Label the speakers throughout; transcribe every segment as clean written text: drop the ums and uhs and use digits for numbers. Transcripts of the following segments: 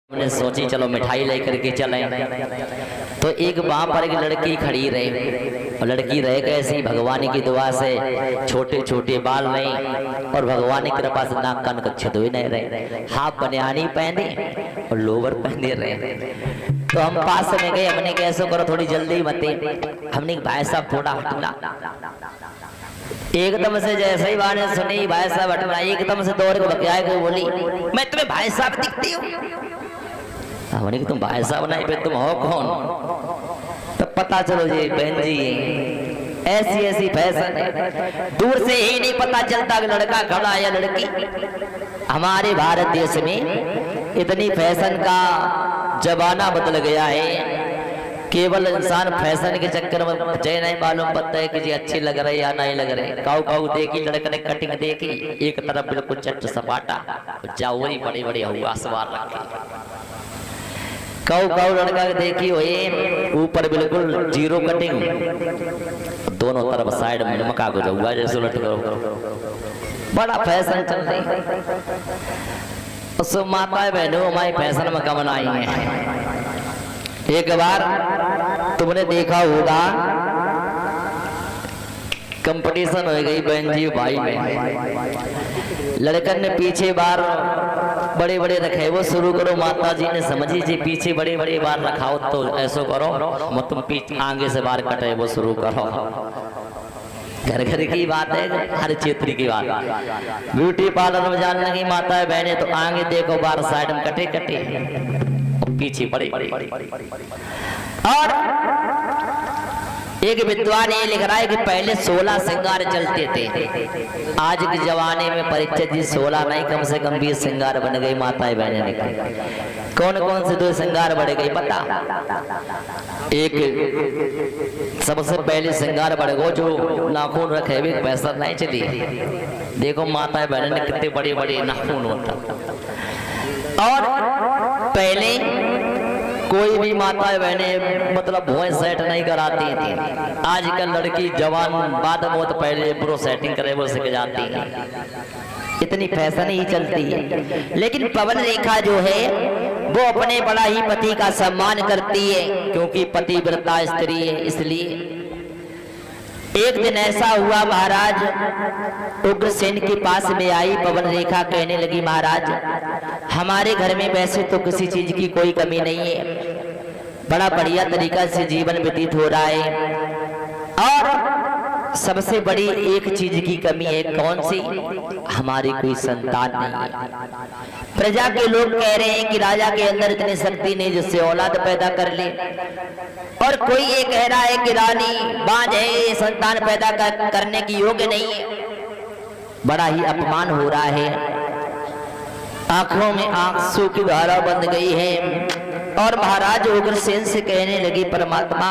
Speaker 1: हमने सोची चलो मिठाई लेकर के चलें। तो एक वहां पर एक लड़की खड़ी रही और लड़की रह कैसी भगवान की दुआ से छोटे छोटे बाल नहीं और भगवान की कृपा से नाक कान कच्छे हुए नहीं रहे, हाफ बनियानी पहने और लोवर पहने रहे। तो हम पास में गए, हमने कैसे करो थोड़ी जल्दी मते, हमने भाई साहब थोड़ा हटना। एकदम से जैसे ही वाने सुनी भाई साहब हटना, एकदम से दौड़ के बकिया के बोली मैं तुम्हें भाई साहब दिखती हूँ। हमने कि तुम भाई साहब नहीं, तुम हो कौन? तो पता चलो जी बहन जी ऐसी ऐसी फैशन है, दूर से ही नहीं पता चलता कि लड़का खड़ा है या लड़की। हमारे भारत देश में इतनी फैशन का जमाना बदल गया है, केवल इंसान फैशन के चक्कर में जय नहीं मालूम पड़ता है कि जी अच्छी लग रही या नहीं लग रही। काऊ काऊ देखी, लड़के ने कटिंग देखी, एक तरफ बिल्कुल चट सपाटा, जावरी बड़ी बड़ी हुआ सवार रखी। काऊ काऊ लड़का देखी हुई ऊपर बिल्कुल जीरो कटिंग, दोनों तरफ साइड में मका को जाऊगा जैसे लटको, बड़ा फैशन चल रही। सो माता बहनों हमारी फैशन में कमन आई है। एक बार तुमने देखा होगा कंपटीशन हो गई बहन जी भाई में, लड़कन ने पीछे बार बड़े बड़े रखे, वो शुरू करो। माता जी ने समझी जी पीछे बड़े बड़े बार रखाओ तो ऐसो करो, मत तुम पीछे आगे से बार कटे वो शुरू करो। घर घर की बात है, हर क्षेत्र की बात। ब्यूटी पार्लर में जाने लगी माता बहने तो आगे देखो बार साइड में कटे कटे, पीछे बड़े बड़े। और एक विद्वान ये लिख रहा है कि पहले 16 श्रृंगार चलते थे, आज के जमाने में परीक्षा जी 16 नहीं कम से कम 20 श्रृंगार बन गई। माताएं बहने ने कौन कौन से 2 श्रृंगार बढ़ गई पता? एक सबसे पहले श्रृंगार बढ़ गो जो नाखून रखे हुए पैसा नहीं चली। देखो माताएं बहने ने कितने बड़े बड़े नाखून होता। और पहले कोई भी माता बहने मतलब भुएं सेट नहीं कराती थी, आजकल लड़की जवान बाद में तो पहले प्रो सेटिंग करे वो सीख जाती है, इतनी फैशन ही चलती है। लेकिन पवन रेखा जो है वो अपने बड़ा ही पति का सम्मान करती है, क्योंकि पतिव्रता स्त्री है। इसलिए एक दिन ऐसा हुआ महाराज उग्रसेन के पास में आई पवन रेखा, कहने लगी महाराज हमारे घर में वैसे तो किसी चीज की कोई कमी नहीं है, बड़ा बढ़िया तरीका से जीवन व्यतीत हो रहा है, और सबसे बड़ी एक चीज की कमी है। कौन सी? हमारी कोई संतान नहीं है। प्रजा के लोग कह रहे हैं कि राजा के अंदर इतनी शक्ति नहीं जिससे औलाद पैदा कर ले, और कोई ये कह रहा है कि रानी बांझ है, ये संतान पैदा करने की योग्य नहीं है। बड़ा ही अपमान हो रहा है, आंखों में आंसू की धारा बंध गई है। और महाराज उग्रसेन से कहने लगी परमात्मा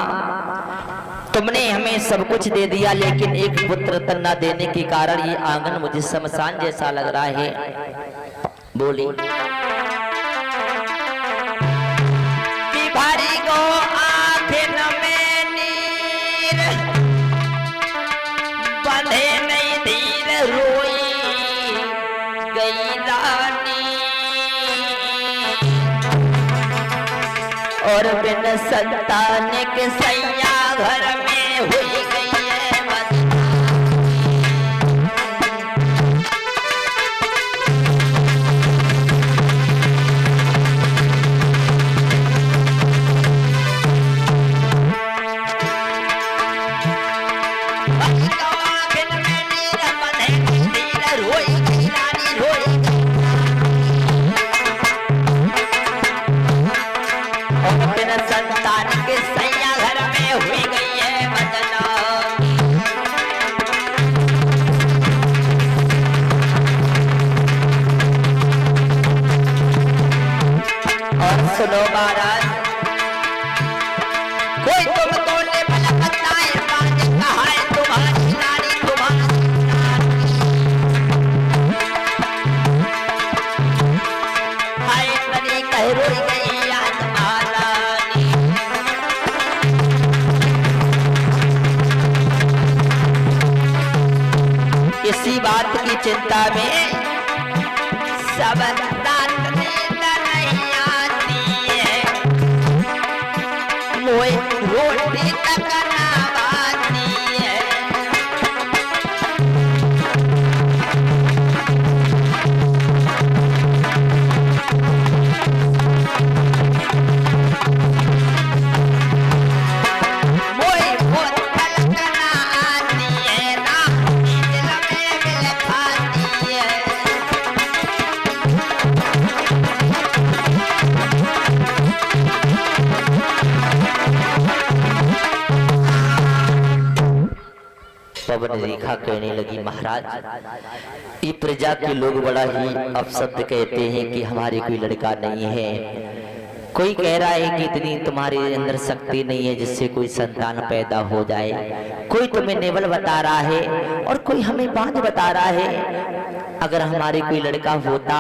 Speaker 1: तुमने हमें सब कुछ दे दिया, लेकिन एक पुत्र रत्न न देने के कारण ये आंगन मुझे शमशान जैसा लग रहा है। बोली कि भारी को आंखें में नीर बंधे नहीं धीर रोई गई रानी, और बिन संतान के सैया घर में हुई गई है संतान के सैया घर में हुई गई है बदना। और सुनो महाराज कोई तुमको ने भला बताए बात कहा है तुम्हारी नारी तुम्हारी हाय तनी कह रोई गई याद माला। इसी बात की चिंता में सब नहीं आती पवन रेखा कहने लगी, महाराज ये प्रजा के लोग बड़ा ही अपशब्द कहते हैं कि हमारे कोई लड़का नहीं है। कोई कह रहा है कि इतनी तुम्हारे अंदर शक्ति नहीं है जिससे कोई संतान पैदा हो जाए। कोई तुम्हें नेवल बता रहा है और कोई हमें बांझ बता रहा है। अगर हमारे कोई लड़का होता